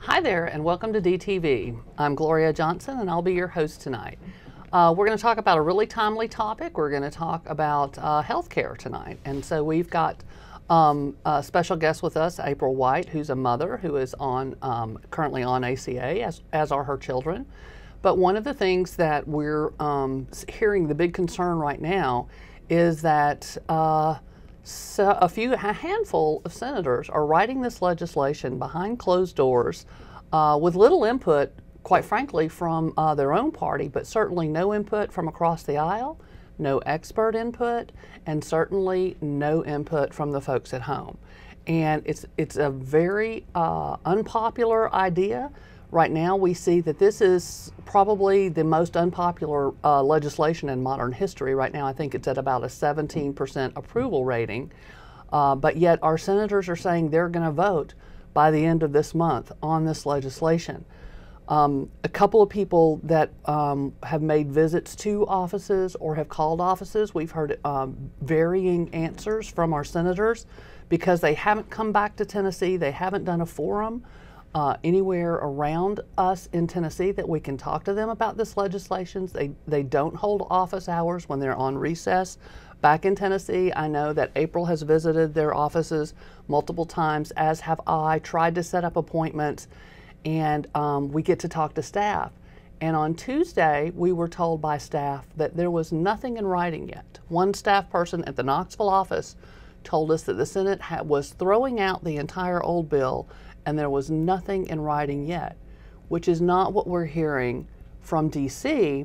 Hi there, and welcome to DTV. I'm Gloria Johnson, and I'll be your host tonight. We're going to talk about a really timely topic. We're going to talk about health care tonight. And so we've got a special guest with us, April White, who's a mother who is currently on ACA, as are her children. But one of the things that we're hearing the big concern right now is that a handful of senators are writing this legislation behind closed doors with little input, quite frankly, from their own party, but certainly no input from across the aisle, no expert input, and certainly no input from the folks at home. And it's a very unpopular idea. Right now we see that this is probably the most unpopular legislation in modern history. Right now I think it's at about a 17% approval rating, but yet our senators are saying they're going to vote by the end of this month on this legislation. A couple of people that have made visits to offices or have called offices, we've heard varying answers from our senators because they haven't come back to Tennessee. They haven't done a forum anywhere around us in Tennessee that we can talk to them about this legislation. They don't hold office hours when they're on recess back in Tennessee. I know that April has visited their offices multiple times, as have I, tried to set up appointments, and we get to talk to staff. And on Tuesday, we were told by staff that there was nothing in writing yet. One staff person at the Knoxville office told us that the Senate was throwing out the entire old bill and there was nothing in writing yet, which is not what we're hearing from D.C.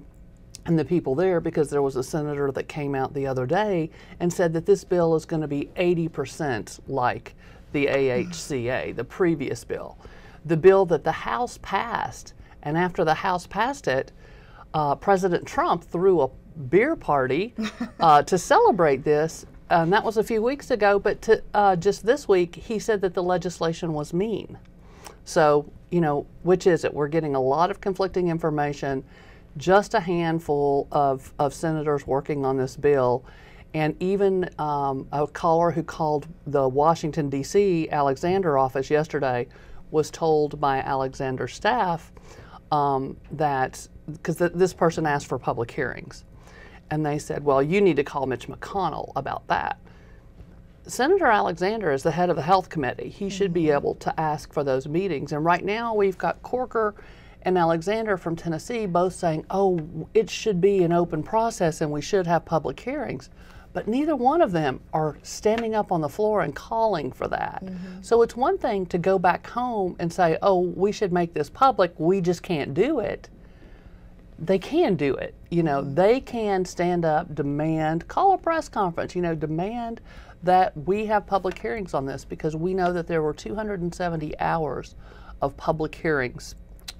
and the people there, because there was a senator that came out the other day and said that this bill is going to be 80% like the AHCA, the previous bill. The bill that the House passed, and after the House passed it, President Trump threw a beer party to celebrate this. And that was a few weeks ago, but just this week, he said that the legislation was mean. So, which is it? We're getting a lot of conflicting information, just a handful of senators working on this bill, and even a caller who called the Washington, D.C. Alexander office yesterday was told by Alexander staff that, because this person asked for public hearings, and they said, well, you need to call Mitch McConnell about that. Senator Alexander is the head of the Health Committee. He should be able to ask for those meetings. And right now we've got Corker and Alexander from Tennessee both saying, oh, it should be an open process and we should have public hearings. But neither one of them are standing up on the floor and calling for that. So it's one thing to go back home and say, oh, we should make this public, we just can't do it. They can do it. They can stand up, demand, call a press conference, demand that we have public hearings on this, because we know that there were 270 hours of public hearings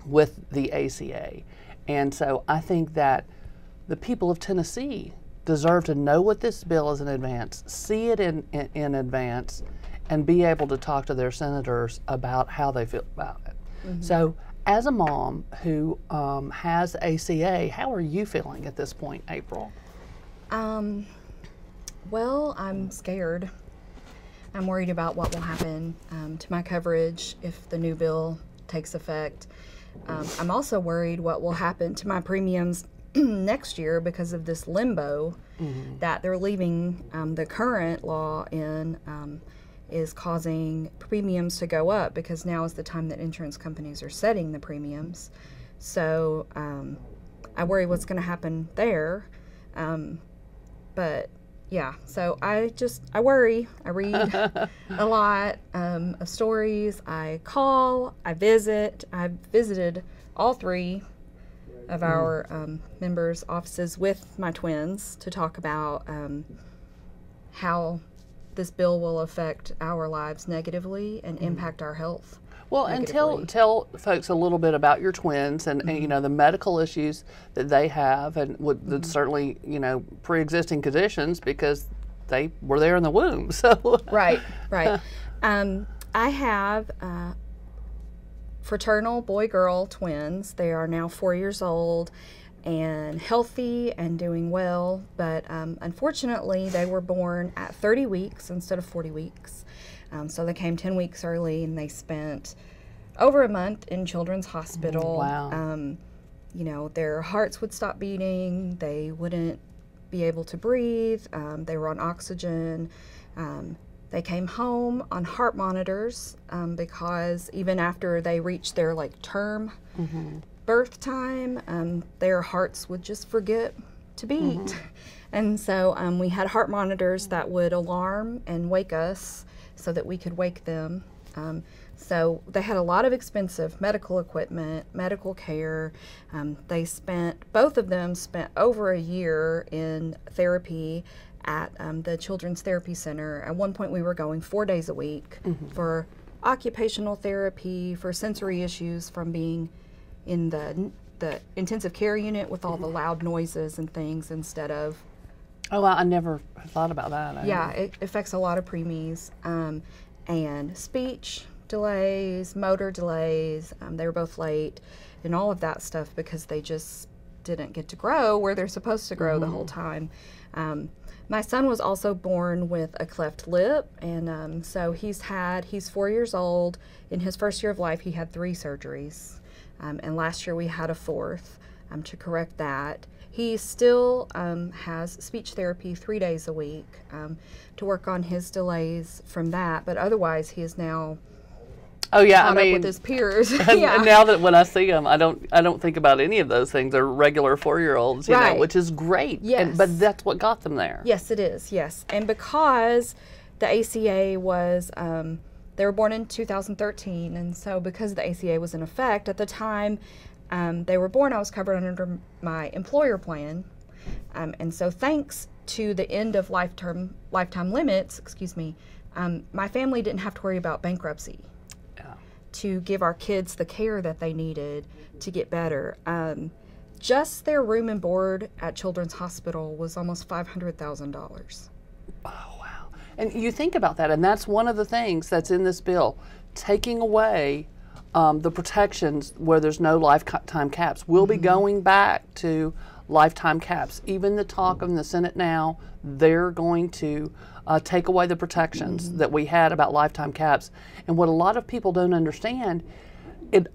with the ACA. And so I think that the people of Tennessee deserve to know what this bill is in advance, see it in advance, and be able to talk to their senators about how they feel about it. So as a mom who has ACA, how are you feeling at this point, April? Well, I'm scared. I'm worried about what will happen to my coverage if the new bill takes effect. I'm also worried what will happen to my premiums next year because of this limbo that they're leaving the current law in. Is causing premiums to go up, because now is the time that insurance companies are setting the premiums. So I worry what's going to happen there. But yeah, so I worry. I read a lot of stories. I call, I visit. I've visited all three of our members' offices with my twins to talk about how this bill will affect our lives negatively and impact our health. Well, negatively. and tell folks a little bit about your twins and the medical issues that they have, and with certainly pre-existing conditions, because they were there in the womb. So right. I have fraternal boy-girl twins. They are now 4 years old and healthy and doing well, but unfortunately they were born at 30 weeks instead of 40 weeks. So they came 10 weeks early, and they spent over a month in Children's Hospital. Wow. You know, their hearts would stop beating. They wouldn't be able to breathe. They were on oxygen. They came home on heart monitors because even after they reached their like term birth time, their hearts would just forget to beat. And so we had heart monitors that would alarm and wake us so that we could wake them. So they had a lot of expensive medical equipment, medical care. Both of them spent over a year in therapy at the Children's Therapy Center. At one point we were going 4 days a week for occupational therapy, for sensory issues from being in the intensive care unit with all the loud noises and things instead of... Oh, I never thought about that. Yeah, it affects a lot of preemies. And speech delays, motor delays, they were both late, and all of that stuff because they just didn't get to grow where they're supposed to grow the whole time. My son was also born with a cleft lip, and so he's 4 years old. In his first year of life, he had 3 surgeries, and last year we had a 4th to correct that. He still has speech therapy 3 days a week to work on his delays from that, but otherwise he is now caught up with his peers. And now that when I see them, I don't think about any of those things. They're regular 4-year-olds, you know, which is great. Yes. But that's what got them there. Yes, it is. Yes, and because the ACA was, they were born in 2013, and so because the ACA was in effect at the time they were born, I was covered under my employer plan, and so thanks to the end of lifetime limits, my family didn't have to worry about bankruptcy to give our kids the care that they needed to get better. Just their room and board at Children's Hospital was almost $500,000. Oh, wow. And you think about that, and that's one of the things that's in this bill, taking away the protections where there's no lifetime caps. We'll be going back to lifetime caps. Even the talk in the Senate now, they're going to take away the protections that we had about lifetime caps. And what a lot of people don't understand,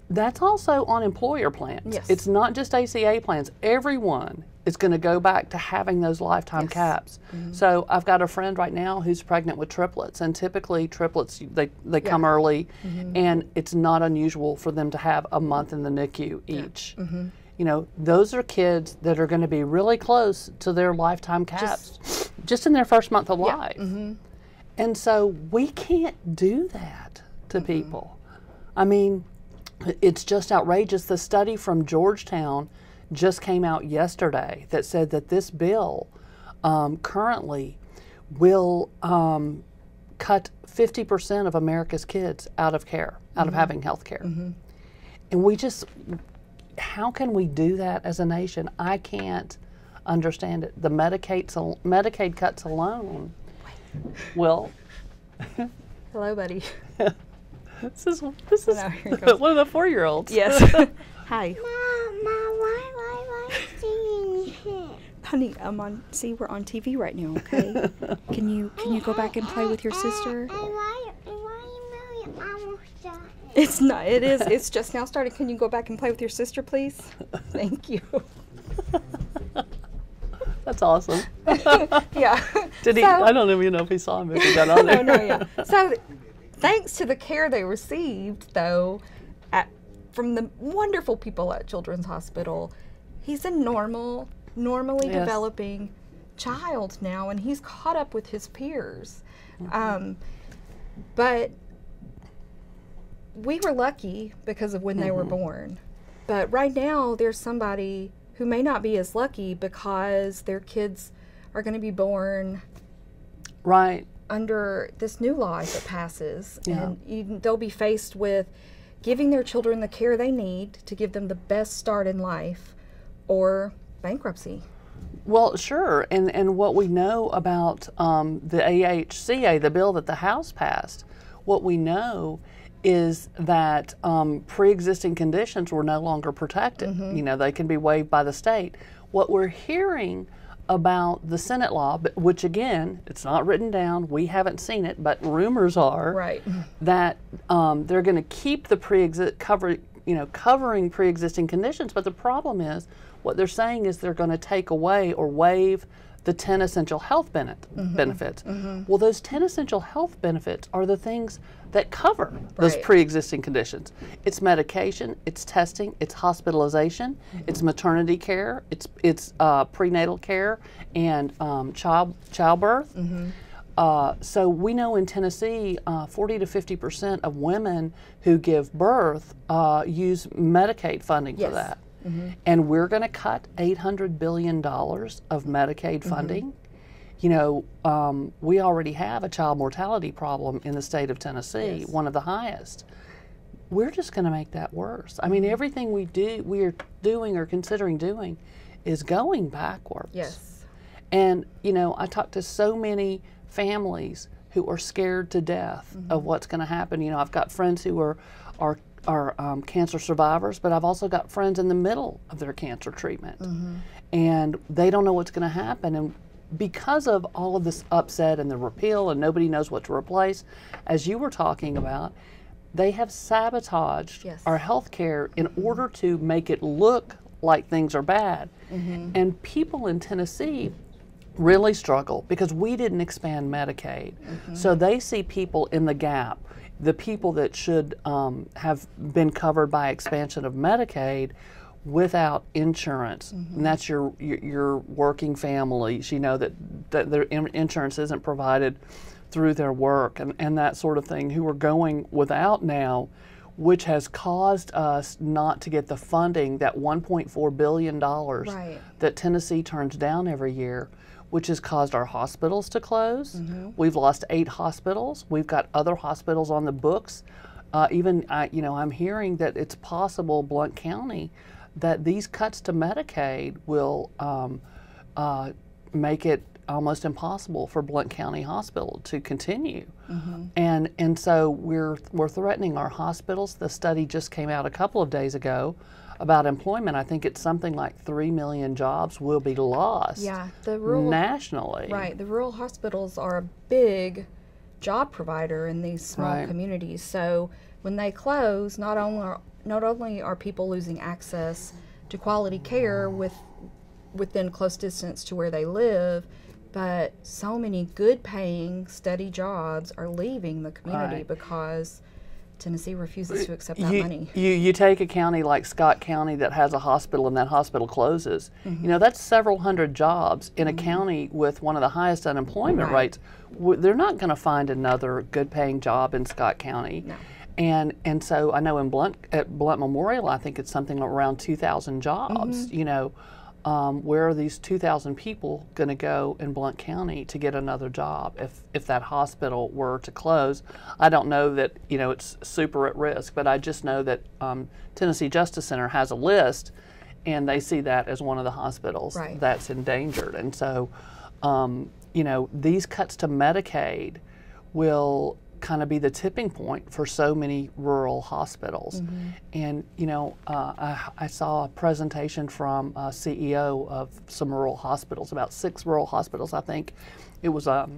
that's also on employer plans. Yes. It's not just ACA plans. Everyone is going to go back to having those lifetime caps. So I've got a friend right now who's pregnant with triplets, and typically triplets, they come early, and it's not unusual for them to have a month in the NICU each. You know, those are kids that are going to be really close to their lifetime caps just in their first month of life. And so we can't do that to people. I mean, it's just outrageous. The study from Georgetown just came out yesterday that said that this bill currently will cut 50% of America's kids out of care, out of having health care. And we just, how can we do that as a nation? I can't understand it. The Medicaid cuts alone will... Hello, buddy. This is one of the 4-year-olds. Yes. Hi. Mom, why singing here? Honey, we're on TV right now, okay? Can you go back and play with your sister? Why you almost done? It's not, it is, it's just now started. Can you go back and play with your sister, please? Thank you. That's awesome. Yeah. Did he? I don't even know if he saw him, if he got on there. No, yeah. So, thanks to the care they received, though, from the wonderful people at Children's Hospital, he's a normally developing child now, and he's caught up with his peers. But we were lucky because of when they were born. But right now, there's somebody who may not be as lucky because their kids are going to be born under this new law if it passes. And they'll be faced with giving their children the care they need to give them the best start in life, or bankruptcy. Well, sure. And what we know about the AHCA, the bill that the House passed, what we know is that pre-existing conditions were no longer protected. You know, they can be waived by the state. What we're hearing about the Senate law, which again, it's not written down. We haven't seen it, but rumors are Right. that they're going to keep the covering pre-existing conditions. But the problem is, what they're saying is they're going to take away or waive the 10 essential health benefits. Well, those 10 essential health benefits are the things that cover those Right. pre-existing conditions. It's medication, it's testing, it's hospitalization, it's maternity care, it's prenatal care, and childbirth. So we know in Tennessee, 40 to 50% of women who give birth use Medicaid funding Yes. for that. And we're going to cut $800 billion of Medicaid funding. You know, we already have a child mortality problem in the state of Tennessee, Yes. one of the highest. We're just going to make that worse. I mean, everything we are doing or considering doing is going backwards. Yes. And, you know, I talk to so many families who are scared to death of what's going to happen. You know, I've got friends who are cancer survivors, but I've also got friends in the middle of their cancer treatment. And they don't know what's going to happen. And because of all of this upset and the repeal and nobody knows what to replace, as you were talking about, they have sabotaged Yes. our health care in order to make it look like things are bad. And people in Tennessee really struggle because we didn't expand Medicaid. So they see people in the gap, the people that should have been covered by expansion of Medicaid without insurance. And that's your working families, you know, that their insurance isn't provided through their work and that sort of thing, who are going without now, which has caused us not to get the funding, that $1.4 billion Right. that Tennessee turns down every year, which has caused our hospitals to close. We've lost 8 hospitals. We've got other hospitals on the books. I'm hearing that it's possible, Blount County, that these cuts to Medicaid will make it almost impossible for Blount County Hospital to continue. And so we're threatening our hospitals. The study just came out a couple of days ago about employment. I think it's something like 3 million jobs will be lost Yeah, the rural nationally. Right, the rural hospitals are a big job provider in these small Right. communities. So when they close, not only are people losing access to quality care within close distance to where they live, but so many good paying, steady jobs are leaving the community Right. because Tennessee refuses to accept that money. You take a county like Scott County that has a hospital and that hospital closes. You know, that's several hundred jobs in a county with one of the highest unemployment Right. rates. They're not going to find another good paying job in Scott County. No. And so I know at Blount Memorial, I think it's something around 2,000 jobs. You know, where are these 2,000 people going to go in Blount County to get another job if that hospital were to close? I don't know that, you know, it's super at risk, but I just know that Tennessee Justice Center has a list, and they see that as one of the hospitals Right. that's endangered. And so, you know, these cuts to Medicaid will kind of be the tipping point for so many rural hospitals. And, you know, I saw a presentation from a CEO of some rural hospitals, about 6 rural hospitals, I think. It was a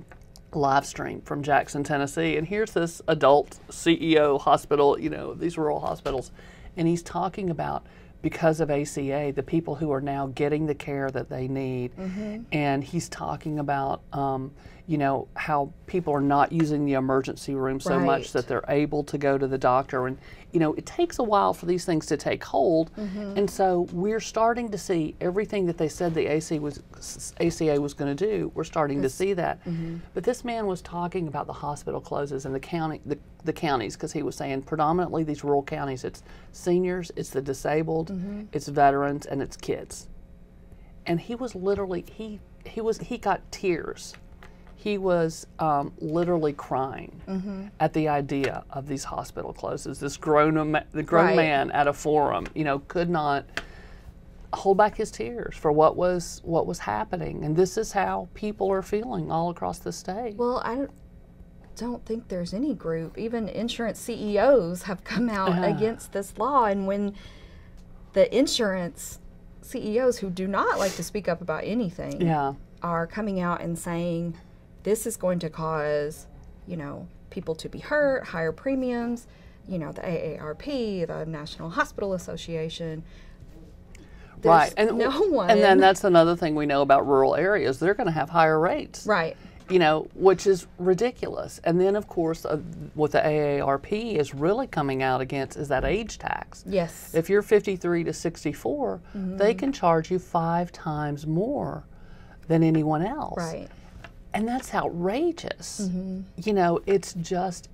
live stream from Jackson, Tennessee. And here's this adult CEO hospital, you know, these rural hospitals. And he's talking about, because of ACA, the people who are now getting the care that they need. And he's talking about, you know, how people are not using the emergency room so much Right. that they're able to go to the doctor. And, you know, it takes a while for these things to take hold. And so we're starting to see everything that they said the ACA was going to do. We're starting to see that. But this man was talking about the hospital closes and the counties, because he was saying predominantly these rural counties, it's seniors, it's the disabled, it's veterans, and it's kids. And he was literally, he got tears. He was literally crying at the idea of these hospital closes. This grown Right. man at a forum, you know, could not hold back his tears for what was happening. And this is how people are feeling all across the state. Well, I don't think there's any group, even insurance CEOs have come out against this law. And when the insurance CEOs who do not like to speak up about anything Yeah. are coming out and saying this is going to cause, people to be hurt, higher premiums, the AARP, the National Hospital Association. Right. There's no one. And then that's another thing we know about rural areas. They're going to have higher rates. Right. Which is ridiculous. And then, of course, what the AARP is really coming out against is that age tax. Yes. If you're 53 to 64, they can charge you 5 times more than anyone else. Right. And that's outrageous. It's just,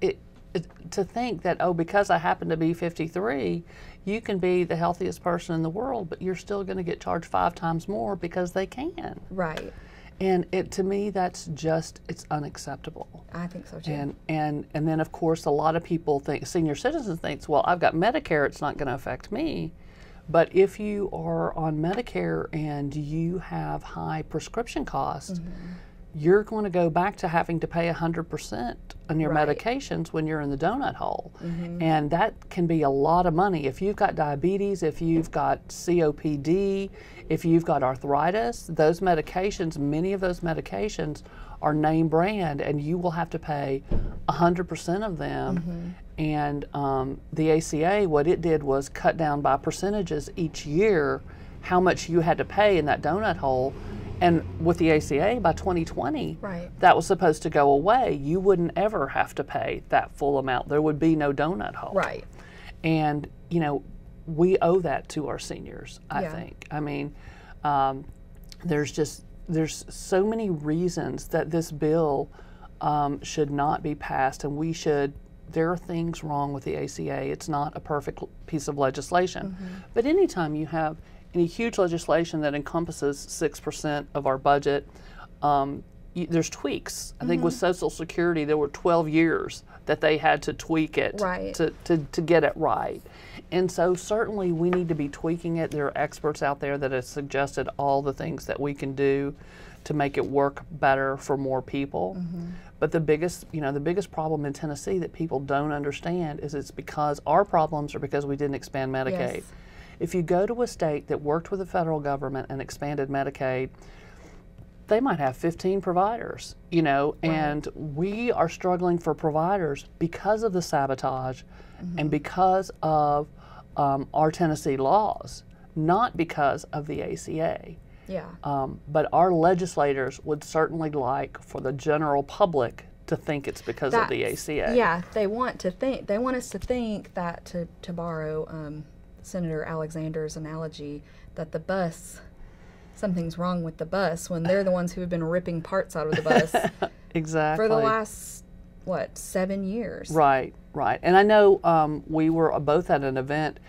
to think that, because I happen to be 53, you can be the healthiest person in the world, but you're still going to get charged 5 times more because they can. Right. And to me, that's just, it's unacceptable. I think so too. And then, of course, a lot of people think, senior citizens thinks, well, I've got Medicare, it's not going to affect me. But if you are on Medicare and you have high prescription costs, you're going to go back to having to pay 100% on your medications when you're in the donut hole. And that can be a lot of money. If you've got diabetes, if you've got COPD, if you've got arthritis, those medications, many of those medications are name brand, and you will have to pay 100% of them. And the ACA, what it did was cut down by percentages each year how much you had to pay in that donut hole. And with the ACA, by 2020, that was supposed to go away. You wouldn't ever have to pay that full amount. There would be no donut hole. Right. And, we owe that to our seniors, I think. I mean, there's so many reasons that this bill should not be passed, and there are things wrong with the ACA. It's not a perfect piece of legislation. But anytime you have any huge legislation that encompasses 6% of our budget, there's tweaks. I think with Social Security, there were 12 years that they had to tweak it to get it right. And so certainly we need to be tweaking it. There are experts out there that have suggested all the things that we can do to make it work better for more people. But the biggest problem in Tennessee that people don't understand is it's because our problems are because we didn't expand Medicaid. If you go to a state that worked with the federal government and expanded Medicaid, they might have 15 providers, and we are struggling for providers because of the sabotage and because of our Tennessee laws, not because of the ACA. But our legislators would certainly like for the general public to think it's because of the ACA. Yeah, they want us to think that, to borrow Senator Alexander's analogy, that the bus, something's wrong with the bus, when they're the ones who have been ripping parts out of the bus exactly for the last 7 years. Right. And I know we were both at an event.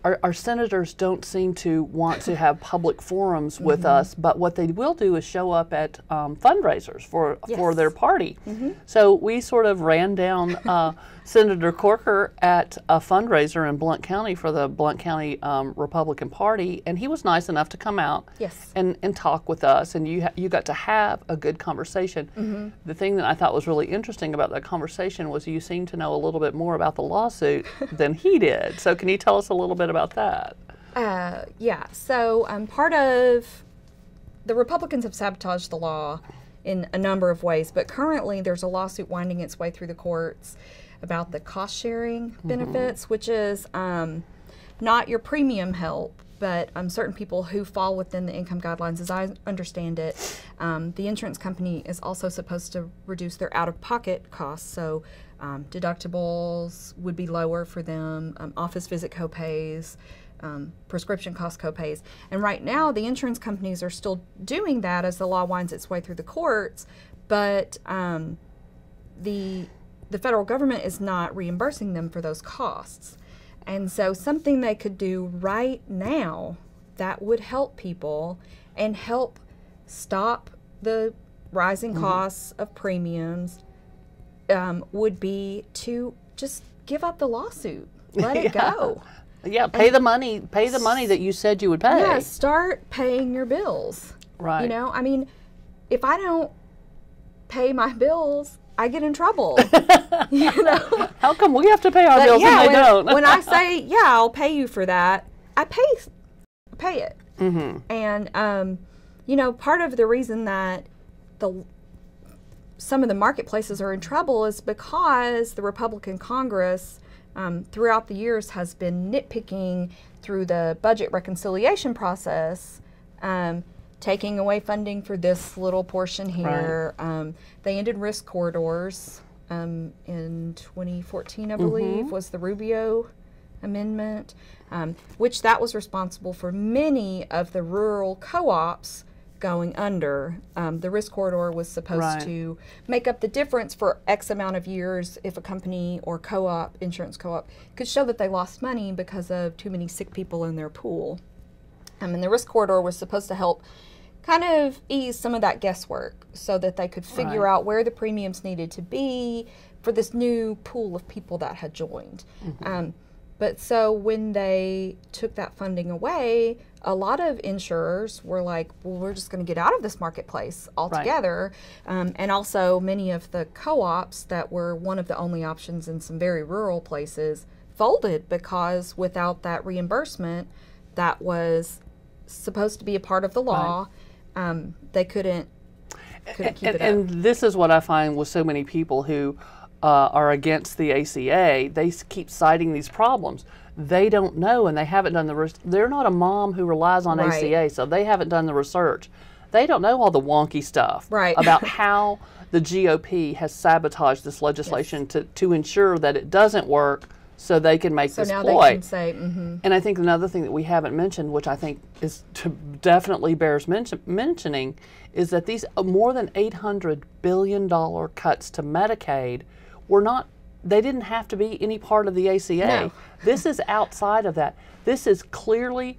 Our senators don't seem to want to have public forums with us, but what they will do is show up at fundraisers for their party. So we sort of ran down Senator Corker at a fundraiser in Blount County for the Blount County Republican Party, and he was nice enough to come out and talk with us, and you got to have a good conversation. The thing that I thought was really interesting about that conversation was you seemed to know a little bit more about the lawsuit than he did. So can you tell us a little bit about that? So part of the Republicans have sabotaged the law in a number of ways, but currently there's a lawsuit winding its way through the courts about the cost-sharing benefits, which is not your premium help, but certain people who fall within the income guidelines. As I understand it, the insurance company is also supposed to reduce their out-of-pocket costs, so deductibles would be lower for them, office visit copays, prescription cost copays. And right now, the insurance companies are still doing that as the law winds its way through the courts, but the federal government is not reimbursing them for those costs. And so something they could do right now that would help people and help stop the rising costs of premiums would be to just give up the lawsuit. Let it go. Yeah, pay the money that you said you would pay. Yeah, start paying your bills. Right. I mean, if I don't pay my bills, I get in trouble. How come we have to pay our bills and they don't? When I say, I'll pay you for that, I pay it. And, you know, part of the reason that some of the marketplaces are in trouble is because the Republican Congress throughout the years has been nitpicking through the budget reconciliation process, taking away funding for this little portion here. Right. They ended risk corridors in 2014, I believe, was the Rubio amendment, which that was responsible for many of the rural co-ops going under. The risk corridor was supposed to make up the difference for X amount of years if a company or co-op, insurance co-op, could show that they lost money because of too many sick people in their pool. And the risk corridor was supposed to help kind of ease some of that guesswork so that they could figure out where the premiums needed to be for this new pool of people that had joined. But so when they took that funding away, a lot of insurers were like, well, we're just going to get out of this marketplace altogether. And also many of the co-ops that were one of the only options in some very rural places folded because without that reimbursement that was supposed to be a part of the law, they couldn't keep it up. And this is what I find with so many people who are against the ACA. They keep citing these problems. They don't know, and they haven't done they're not a mom who relies on ACA, so they haven't done the research. They don't know all the wonky stuff about how the GOP has sabotaged this legislation to ensure that it doesn't work, so they can make this now ploy. They can say, And I think another thing that we haven't mentioned, which I think is definitely bears mentioning, is that these more than $800 billion cuts to Medicaid they didn't have to be any part of the ACA. No. This is outside of that. This is clearly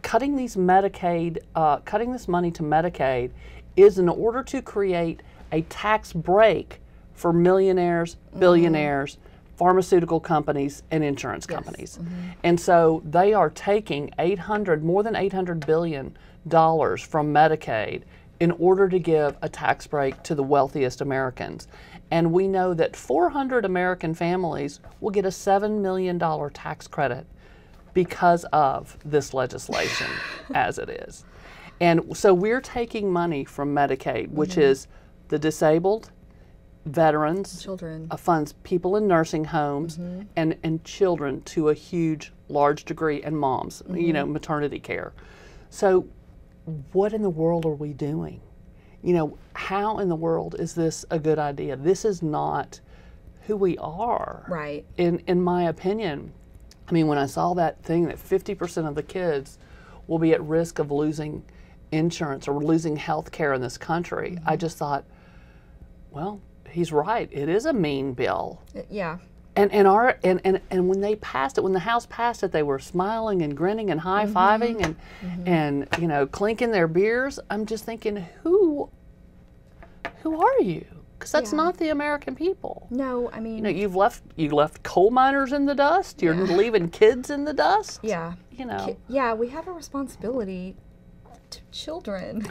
cutting this money to Medicaid is in order to create a tax break for millionaires, billionaires, pharmaceutical companies, and insurance companies. And so they are taking more than $800 billion from Medicaid in order to give a tax break to the wealthiest Americans. And we know that 400 American families will get a $7 million tax credit because of this legislation as it is. And so we're taking money from Medicaid, which is the disabled, veterans, children, funds people in nursing homes, and children to a large degree, and moms, you know, maternity care. So what in the world are we doing? You know, how in the world is this a good idea? This is not who we are. Right. In my opinion. I mean, when I saw that thing that 50% of the kids will be at risk of losing insurance or losing health care in this country, I just thought, well, he's right. It is a mean bill. Yeah. And when they passed it, when the House passed it, they were smiling and grinning and high-fiving and you know, clinking their beers. I'm just thinking, who are you? Because that's not the American people. No, I mean, you know, you left coal miners in the dust. You're leaving kids in the dust. Yeah. You know. Yeah, we have a responsibility to children.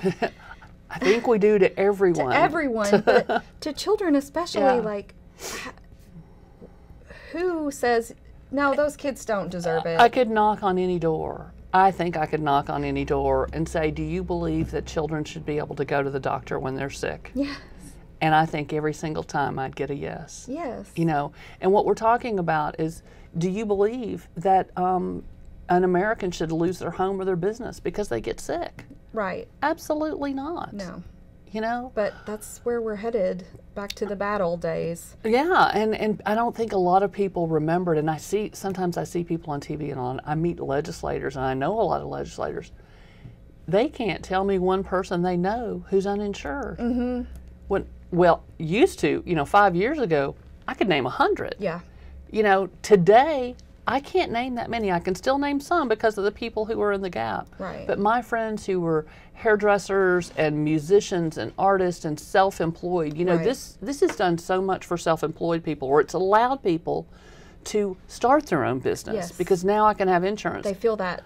I think we do to everyone. To everyone, but to children especially, like, who says, no, those kids don't deserve it? I could knock on any door. I think I could knock on any door and say, do you believe that children should be able to go to the doctor when they're sick? Yes. And I think every single time I'd get a yes. Yes. You know, and what we're talking about is, do you believe that an American should lose their home or their business because they get sick? Right. Absolutely not. No. You know? But that's where we're headed, back to the bad old days. Yeah, and I don't think a lot of people remembered, and sometimes I see people on TV and I meet legislators, and I know a lot of legislators. They can't tell me one person they know who's uninsured. Used to, you know, 5 years ago, I could name 100. Yeah. You know, today, I can't name that many. I can still name some because of the people who were in the gap. Right. But my friends who were hairdressers and musicians and artists and self-employed, you know, this has done so much for self-employed people, where it's allowed people to start their own business because now I can have insurance. They feel that.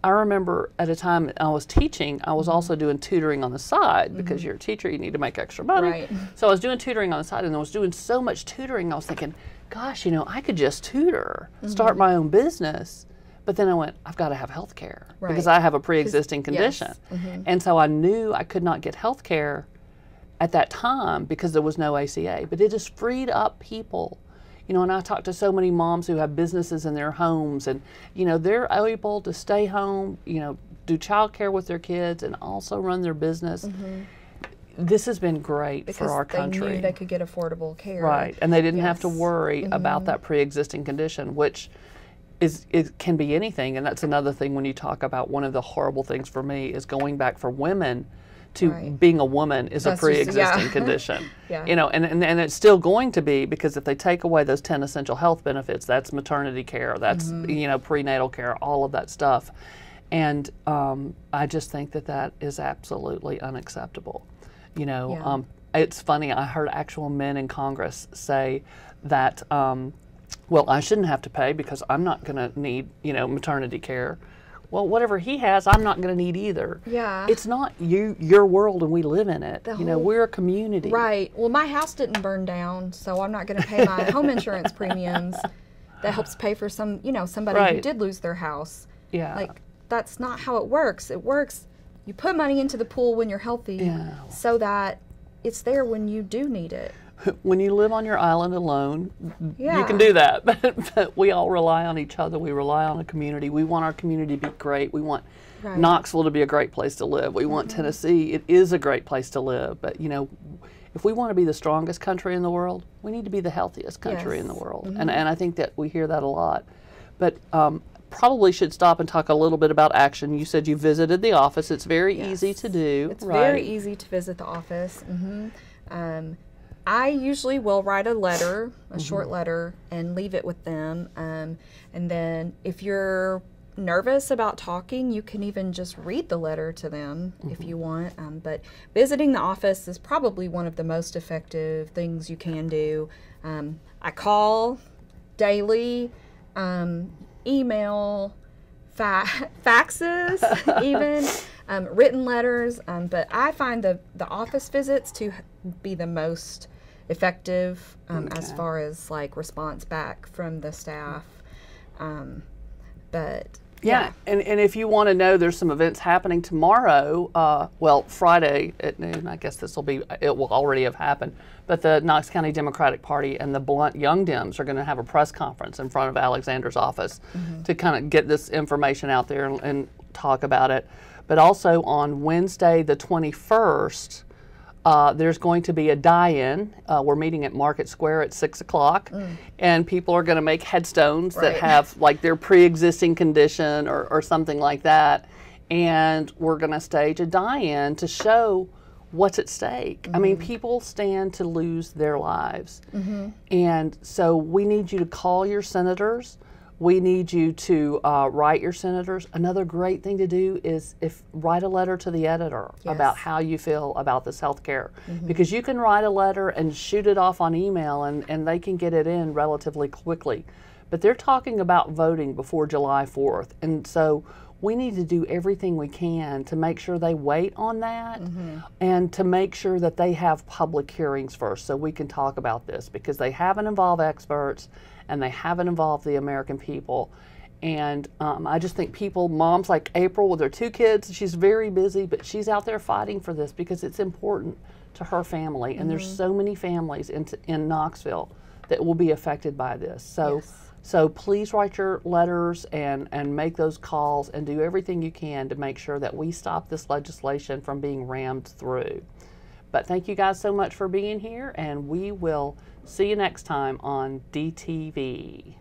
I remember at a time I was teaching, I was also doing tutoring on the side because you're a teacher, you need to make extra money. Right. So I was doing tutoring on the side, and I was doing so much tutoring, I was thinking, gosh, you know, I could just tutor, start my own business. But then I went, I've got to have health care Right. because I have a pre-existing condition. Yes. Mm-hmm. And so I knew I could not get health care at that time because there was no ACA. But it just freed up people. You know, and I talked to so many moms who have businesses in their homes, and, you know, they're able to stay home, you know, do child care with their kids and also run their business. Mm-hmm. This has been great Because for our they country. knew they could get affordable care. Right, and they didn't have to Yes. worry about that pre-existing condition, which it can be anything. And that's another thing when you talk about one of the horrible things for me is going back for women to Right. being a woman is That's a pre-existing just- yeah. condition. Yeah. You know, and it's still going to be, because if they take away those 10 essential health benefits, that's maternity care, that's, you know, prenatal care, all of that stuff. And I just think that that is absolutely unacceptable. You know, Yeah. it's funny, I heard actual men in Congress say that, well, I shouldn't have to pay because I'm not going to need, you know, maternity care. Well, whatever he has, I'm not going to need either. Yeah. It's not your world and we live in it. The You know, whole- we're a community. Right. Well, my house didn't burn down, so I'm not going to pay my home insurance premiums. That helps pay for some, you know, somebody who Right. did lose their house. Yeah. Like, that's not how it works. It works, you put money into the pool when you're healthy Yeah. so that it's there when you do need it. When you live on your island alone, you Yeah. can do that. But we all rely on each other. We rely on a community. We want our community to be great. We want Right. Knoxville to be a great place to live. We want Tennessee. It is a great place to live. But, you know, if we want to be the strongest country in the world, we need to be the healthiest country in the Yes. world. And I think that we hear that a lot. But probably should stop and talk a little bit about action. You said you visited the office. It's very easy to do. It's right? very easy to visit the office. I usually will write a letter, a short letter, and leave it with them. And then if you're nervous about talking, you can even just read the letter to them if you want. But visiting the office is probably one of the most effective things you can do. I call daily, email, faxes, even written letters. But I find the office visits to be the most effective as far as like response back from the staff. But Yeah, and if you want to know, there's some events happening tomorrow, well, Friday at noon, I guess it will already have happened, but the Knox County Democratic Party and the Blunt Young Dems are going to have a press conference in front of Alexander's office to kind of get this information out there and talk about it. But also on Wednesday the 21st, there's going to be a die-in. We're meeting at Market Square at 6 o'clock, and people are going to make headstones that Right. have like their pre-existing condition or something like that, and we're going to stage a die-in to show what's at stake. I mean, people stand to lose their lives, and so we need you to call your senators. We need you to write your senators. Another great thing to do is write a letter to the editor about how you feel about this health care. Because you can write a letter and shoot it off on email and they can get it in relatively quickly. But they're talking about voting before July 4th. And so we need to do everything we can to make sure they wait on that and to make sure that they have public hearings first so we can talk about this, because they haven't involved experts and they haven't involved the American people. And I just think moms like April with their 2 kids, she's very busy, but she's out there fighting for this because it's important to her family. And there's so many families in Knoxville that will be affected by this. So please write your letters and make those calls and do everything you can to make sure that we stop this legislation from being rammed through. But thank you guys so much for being here, and we will see you next time on DTV.